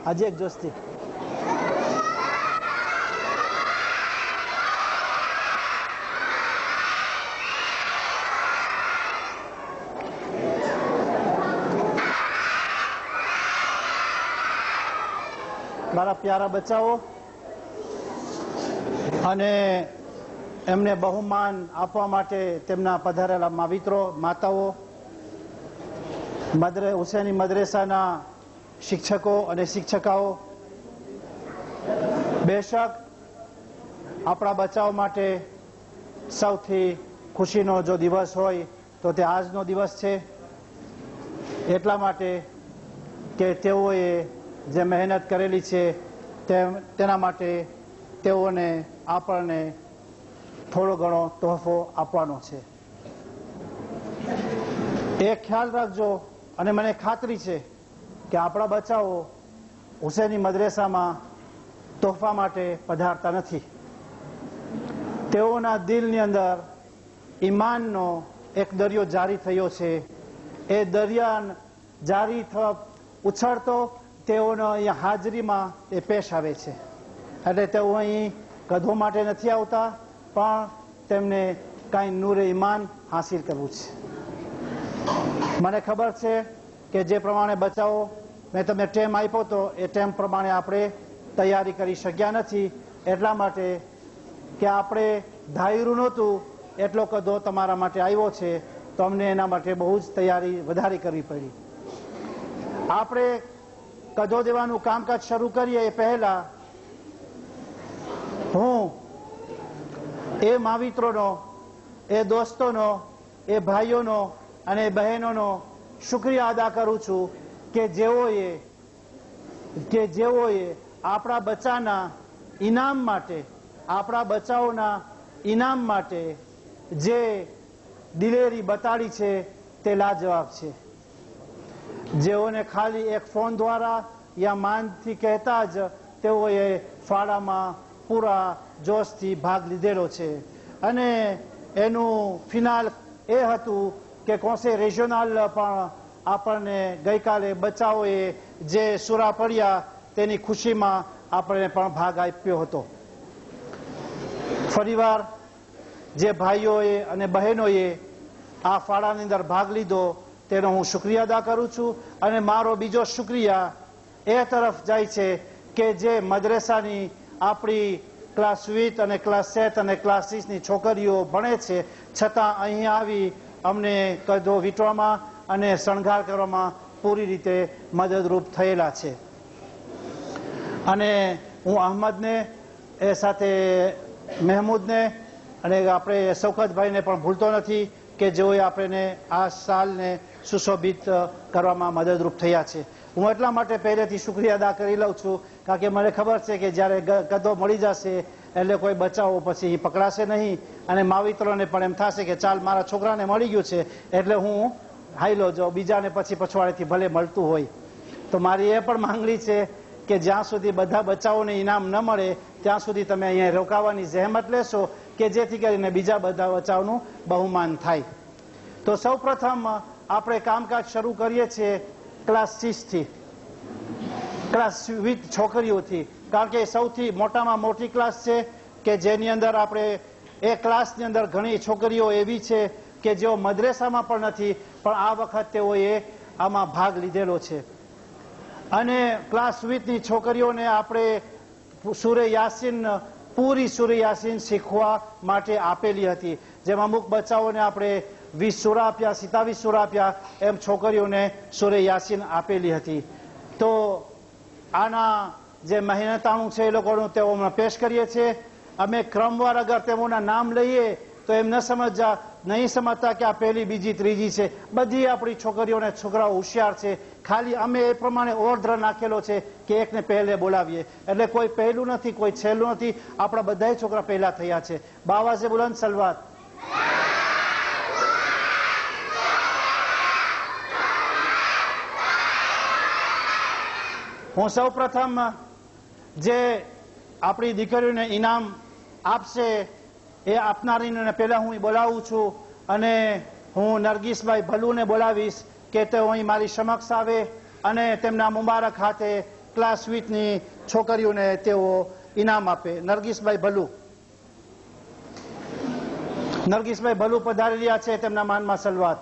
હજી એક જોસ્તી. મારા પ્યારા બચ્ચાઓ અને એમને બહુમાન આપવા માટે તેમના પધારેલા માવિત્રો, માતાઓ, હુસૈની મદ્રેસાના શિક્ષકો અને શિક્ષિકાઓ, બેશક આપણા બચાવ માટે સૌથી ખુશીનો જો દિવસ હોય તો તે આજનો દિવસ છે. એટલા માટે કે તેઓએ જે મહેનત કરેલી છે તેના માટે તેઓને આપણને થોડો ઘણો તોહફો આપવાનો છે. એ ખ્યાલ રાખજો અને મને ખાતરી છે કે આપણા બચ્ચાઓ હુસૈની મદ્રેસામાં તોહફા માટે પધારતા નથી. તેઓના દિલની અંદર ઈમાનનો એક દરિયો જારી થયો છે. એ દરિયા જારી ઉછળતો તેઓનો અહીંયા હાજરીમાં એ પેશ આવે છે. એટલે તેઓ અહીં ગધો માટે નથી આવતા, પણ તેમને કાંઈ નૂરે ઈમાન હાસિલ કરવું છે. મને ખબર છે કે જે પ્રમાણે બચાવો મેં તમને ટેમ આપ્યો હતો એ ટેમ પ્રમાણે આપણે તૈયારી કરી શક્યા નથી. એટલા માટે કે આપણે ધાર્યું નહોતું એટલો કદો તમારા માટે આવ્યો છે, તો અમને એના માટે બહુ જ તૈયારી વધારે કરવી પડી. આપણે કદો દેવાનું કામકાજ શરૂ કરીએ એ પહેલા હું એ માવિત્રોનો, એ દોસ્તોનો, એ ભાઈઓનો અને બહેનોનો શુક્રિયા અદા કરું છું કે જેઓએ આપણા બચ્ચાના ઇનામ માટે, આપણા બચ્ચાઓના ઇનામ માટે જે દિલેરી બતાડી છે તે લાજવાબ છે. જેઓને ખાલી એક ફોન દ્વારા યા માનથી કહેતા જ તેઓએ ફાળામાં પૂરા જોશથી ભાગ લીધેલો છે. અને એનું ફિનાલ એ હતું કે કોન્સે રિજિયોનલ પણ આપણને ગઈકાલે બચ્ચાઓએ જે સૂરા પડ્યા તેની ખુશીમાં આપણને પણ ભાગ આપ્યો હતો. ફરીવાર જે ભાઈઓએ અને બહેનોએ આ ફાળાની અંદર ભાગ લીધો તેનો હું શુક્રિયા અદા કરું છું. અને મારો બીજો શુક્રિયા એ તરફ જાય છે કે જે મદ્રેસાની આપણી ક્લાસ 8 અને ક્લાસ 7 અને ક્લાસ 6ની છોકરીઓ ભણે છે, છતાં અહીં આવી અમને કદો વીંટવામાં અને શણગાર કરવામાં પૂરી રીતે મદદરૂપ થયેલા છે. અને હું અહમદને, એ સાથે મહેમૂદને અને આપણે શૌકતભાઈને પણ ભૂલતો નથી કે જેઓએ આપણને આ સાલને સુશોભિત કરવામાં મદદરૂપ થયા છે. હું એટલા માટે પહેલેથી શુક્રિયા અદા કરી લઉં છું કારણ કે મને ખબર છે કે જ્યારે ગધો મળી જશે એટલે કોઈ બચાવો પછી પકડાશે નહીં અને માવિત્રોને પણ એમ થશે કે ચાલ મારા છોકરાને મળી ગયું છે એટલે હું હાઈલો જાઉં, બીજાને પછી પછવાડેથી ભલે મળતું હોય. તો મારી એ પણ માંગણી છે કે જ્યાં સુધી બધા બચ્ચાઓને ઇનામ ન મળે ત્યાં સુધી તમે અહીંયા રોકાવાની જહેમત લેશો કે જેથી કરીને બીજા બધા બચ્ચાઓનું બહુમાન થાય. તો સૌ પ્રથમ આપણે કામકાજ શરૂ કરીએ છીએ ક્લાસ 6થી, ક્લાસ 8 છોકરીઓથી, કારણ કે સૌથી મોટામાં મોટી ક્લાસ છે કે જેની અંદર આપણે એ ક્લાસની અંદર ઘણી છોકરીઓ એવી છે કે જેઓ મદ્રેસામાં પણ નથી પણ આ વખત તેઓએ આમાં ભાગ લીધેલો છે. અને ક્લાસ 8ની છોકરીઓને આપણે સૂરે યાસીન, પૂરી સૂરે યાસીન શીખવા માટે આપેલી હતી. જેમાં અમુક બચ્ચાઓને આપણે 20 સૂરા આપ્યા, 27 સૂરા આપ્યા, એમ છોકરીઓને સૂરે યાસીન આપેલી હતી. તો આના જે મહેનતાણું છે એ લોકોનું તેઓ અમે પેશ કરીએ છીએ. અમે ક્રમવાર અગર તેઓના નામ લઈએ તો એમ નહીં સમજતા કે આ પહેલી, બીજી, ત્રીજી છે. બધી આપણી છોકરીઓને છોકરાઓ હોશિયાર છે. ખાલી અમે એ પ્રમાણે ઓર્ડર નાખેલો છે કે એકને પહેલે બોલાવીએ. એટલે કોઈ પહેલું નથી, કોઈ છેલ્લું નથી. આપણા બધા છોકરા પહેલા થયા છે. બાવાઝે બુલંદ સલવાત. હું સૌ પ્રથમ જે આપણી દીકરીઓને ઇનામ આપશે એ આપનારીને પહેલા હું બોલાવું છું અને હું નરગીસભાઈ ભલુને બોલાવીશ કે તેઓ અહીં મારી સમક્ષ આવે અને તેમના મુબારક હાથે ક્લાસ 8 ની છોકરીઓને તેઓ ઇનામ આપે. નરગીસભાઈ ભલુ, નરગીસભાઈ ભલુ પધારી રહ્યા છે. તેમના માનમાં સલવાત.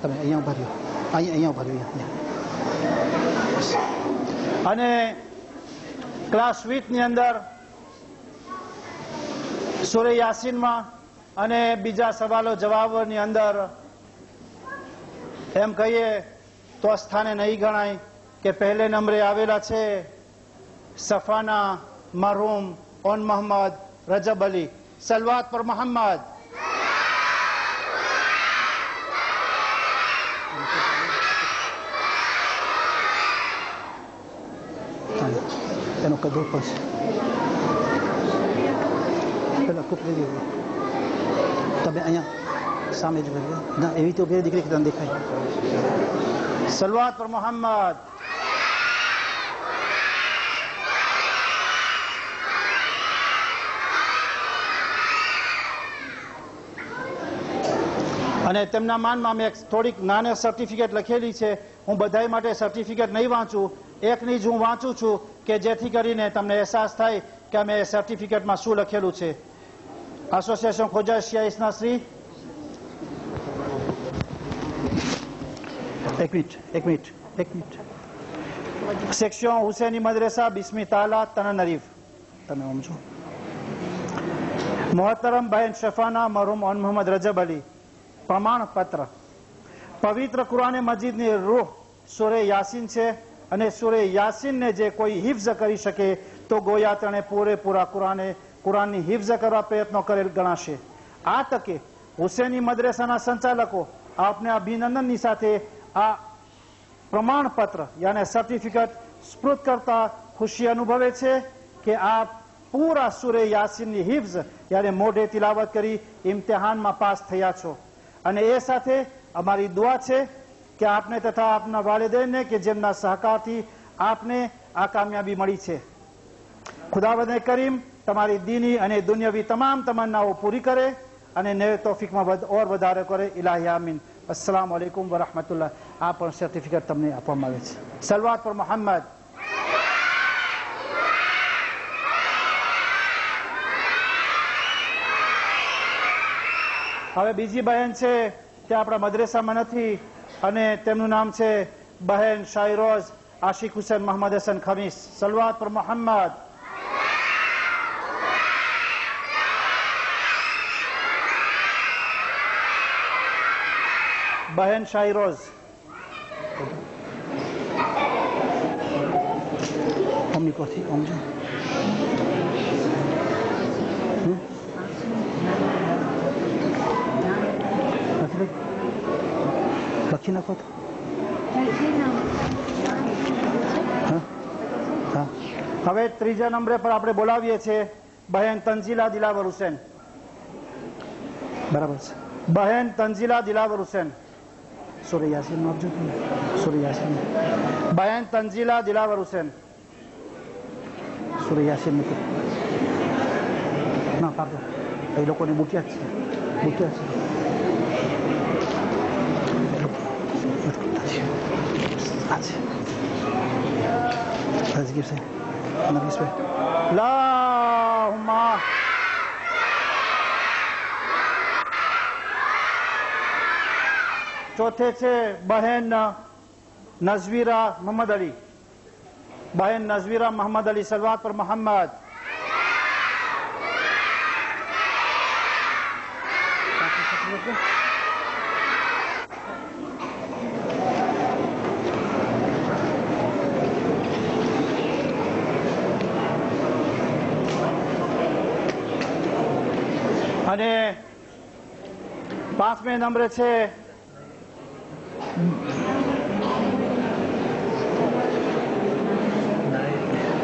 તમે અહીંયા ઉભા રહ્યો, અહીંયા ઉભા રહ્યો. અને ક્લાસ 8 ની અંદર સૂરે યાસીનમાં અને બીજા સવાલો જવાબોની અંદર એમ કહીએ તો સ્થાને નહીં ગણાય કે પહેલે નંબરે આવેલા છે સફાના મરહૂમ ઓન મોહમ્મદ રજબ અલી. સલવાત પર મોહમ્મદ. એનો કદો પડશે પેલા કૂપરી તમે અહીંયા સામે જ ના એવી તો બે દીકરી તને દેખાય. સલવાત પર મોહમ્મદ. અને તેમના માનમાં મેં થોડીક નાની સર્ટિફિકેટ લખેલી છે. હું બધાય માટે સર્ટિફિકેટ નહીં વાંચું, એકની જ હું વાંચું છું કે જેથી કરીને તમને અહેસાસ થાય કે અમે સર્ટિફિકેટમાં શું લખેલું છે. એસોસિએશન ખોજા શિયા શ્રી એક મિનિટ સેક્શન હુસૈની મદરસા બિસ્મી તાલા તનરીફ. તમે સમજો. મોહતરમ બહેન શફાના મરહૂમ ઓન મોહમ્મદ રજબ અલી. પ્રમાણપત્ર પવિત્ર કુરાને મજીદની રૂહ સૂરે યાસીન છે અને સૂરે યાસીનને જે કોઈ હિફ્ઝ કરી શકે તો ગોયા તેણે પૂરેપૂરા કુરાનની હિફ્ઝ કરવા પ્રયત્નો કરેલ ગણાશે. આ તકે હુસૈની મદ્રેસાના સંચાલકો આપને અભિનંદનની સાથે આ પ્રમાણપત્ર યાને સર્ટિફિકેટ સ્પૃત કરતા ખુશી અનુભવે છે કે આપ પૂરા સૂરે યાસીનની હિફ્ઝ યાને મોઢે તિલાવત કરી ઇમ્તિહાનમાં પાસ થયા છો. અને એ સાથે અમારી દુઆ છે કે આપને તથા આપના વાલિદૈનને કે જેમના સહકારથી આપને આ કામયાબી મળી છે. ખુદાવંદ કરીમ તમારી દીની અને દુનિયાવી તમામ તમન્નાઓ પૂરી કરે અને નવે તૌફીકમાં ઓર વધારે કરે. ઇલાહી આમીન. અસ્સલામુ અલૈકુમ વરહમતુલ્લાહ. આ પણ સર્ટિફિકેટ તમને આપવામાં આવે છે. સલવાત પર મોહમ્મદ. હવે બીજી બહેન છે તે આપણા મદ્રેસામાં નથી અને તેમનું નામ છે બહેન શાયરોઝ આશિક હુસૈન મોહમ્મદ હસન ખમીસ. સલવાત પર મોહમ્મદ. બહેન શાયરોઝ. અમની કોથી સમજો. લખી નાખો તો. હવે ત્રીજા નંબરે પર આપણે બોલાવીએ છીએ બહેન તંજીલા દિલાવર હુસેન. બરાબર છે. બહેન તંજીલા દિલાવર હુસેન. સૂરે યાસીન આપજો. સૂરે યાસીન. બહેન તંજીલા દિલાવર હુસેન. સૂરે યાસીન ના પાડો. એ લોકોને બુટિયા જ છે. બુટિયા છે. ચોથે છે બહેન નઝવીરા મોહમ્મદ અલી. બહેન નઝવીરા મોહમ્મદ અલી. સલવાત પર મોહમ્મદ. અને 5મે નંબરે છે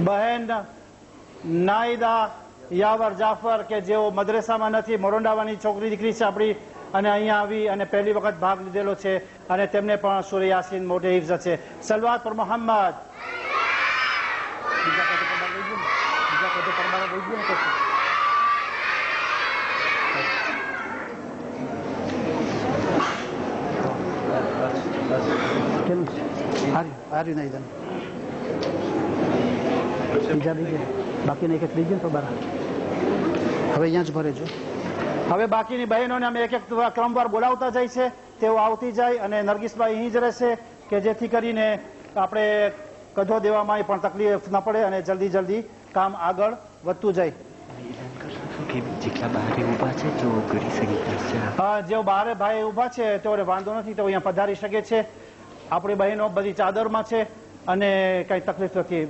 બહેન નાઈદા યાવર જાફર કે જેઓ મદ્રેસામાં નથી, મોરંડાવાની છોકરી દીકરી છે આપણી, અને અહીંયા આવી અને પહેલી વખત ભાગ લીધેલો છે અને તેમને પણ સૂરે યાસીન મોઢે હિફ્ઝ છે. સલવાત પર મોહમ્મદ. લીધેલું છે. હાર્યું નહીં તને બીજા દીજે બાકીને એક દીજે તો બરાબર. હવે અહીંયા જ ભરેજો. હવે બાકીની બહેનોને અમે એક એક ક્રમવાર બોલાવતા જાય છે, તેઓ આવતી જાય અને નરગીસભાઈ અહીં જ રહેશે કે જેથી કરીને આપણે કઢો દેવામાં પણ તકલીફ ન પડે અને જલ્દી જલ્દી કામ આગળ વધતું જાય. જેટલા બહાર ઉભા છે જો કરી શકે છે. હા, જેઓ બહાર ભાઈ ઉભા છે તેઓને વાંધો નથી, તેઓ અહીંયા પધારી શકે છે. આપણી બહેનો બધી ચાદરમાં છે અને કઈ તકલીફ નથી.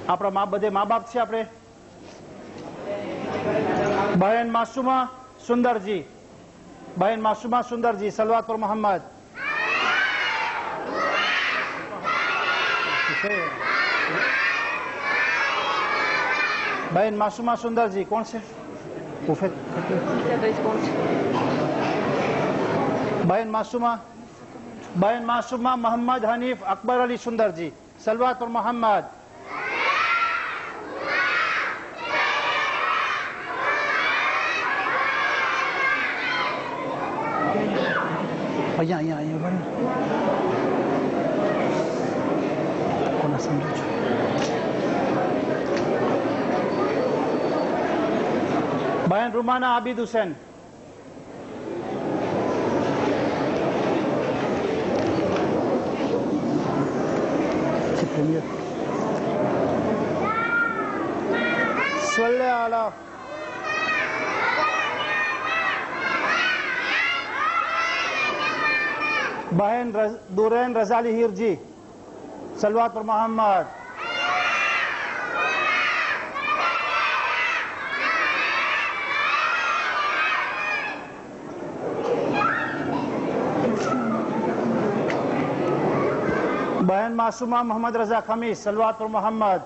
આપણા બધે મા બાપ છે. આપણે બહેન માસુમા સુંદરજી, બહેન માસુમા સુંદરજી સલવાત પર મોહમ્મદ. બહેન માસુમા સુંદરજી કોણ છે? બહેન માસુમા મોહમ્મદ હનીફ અકબર અલી સુંદરજી સલવાત પર મોહમ્મદ. અહીંયા કોના સમજો છો? બહેન રૂમાના આબિદ હુસેન. સલ્લે અલા बहन दुरैन रजाली हिरजी सलवात पर मोहम्मद. बहन मासूमा मोहम्मद रजा खमीस सलवात पर मोहम्मद.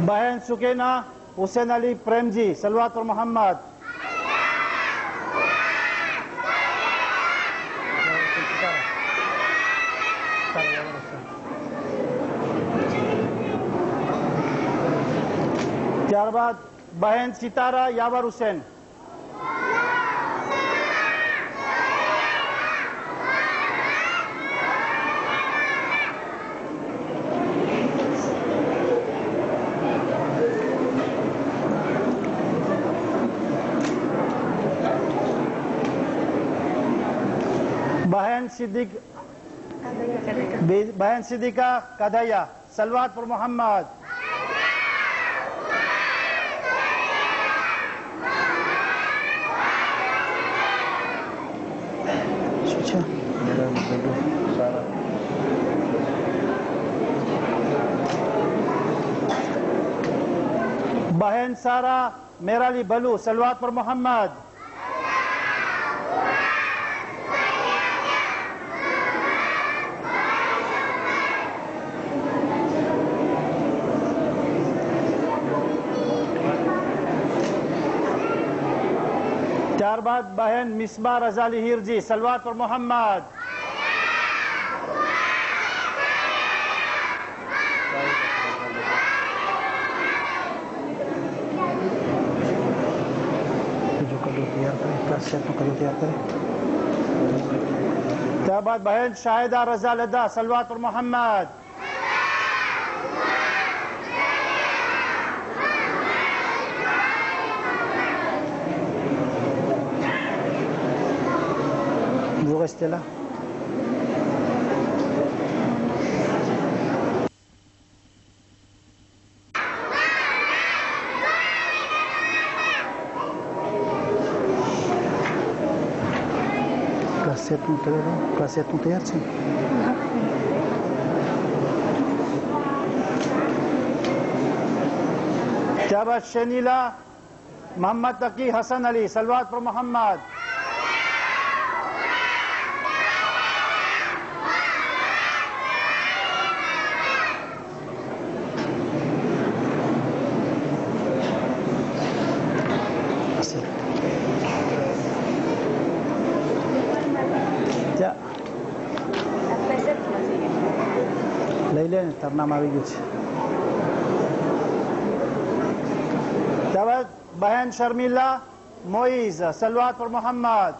बहन सुकेना हुसैन अली प्रेमजी सलवात पर मोहम्मद. ત્યારબાદ બહેન સિતારા યાવર હુસેન. बहन सिद्दीका कदैया सलवात पर मोहम्मद. बहन सारा मेराली बलू सलवात पर मोहम्मद. ત્યારબાદ બહેન મિસબા રઝાલી હીરજી સલવાત પર મોહમ્મદ. ત્યારબાદ બહેન શાહિદા રઝા લદ્દા સલવાત પર મોહમ્મદ. Estela. Classe તું તૈયાર છે? ત્યારબાદ શેનીલા મોહમ્મદ તકી હસન અલી સલવાત પર મોહમ્મદ. જાય ને તારું નામ આવી ગયું છે. ત્યારબાદ બહેન શર્મિલા મોઈઝ, સલવાત પર મોહમ્મદ.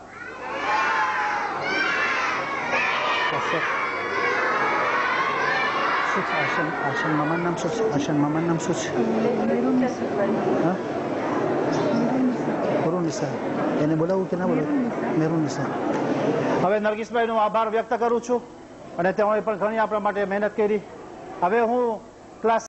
શું છે આશન મામાનું નામ શું છે? આશન મામાનું નામ શું છે? હા, મેરુનિસા. એને બોલાવવું કે ના બોલાવવું? મેરુનિસા. હવે નરગીસભાઈનો આભાર વ્યક્ત કરું છું અને તેઓએ પણ ઘણી આપણા માટે મહેનત કરી. હવે હું ક્લાસ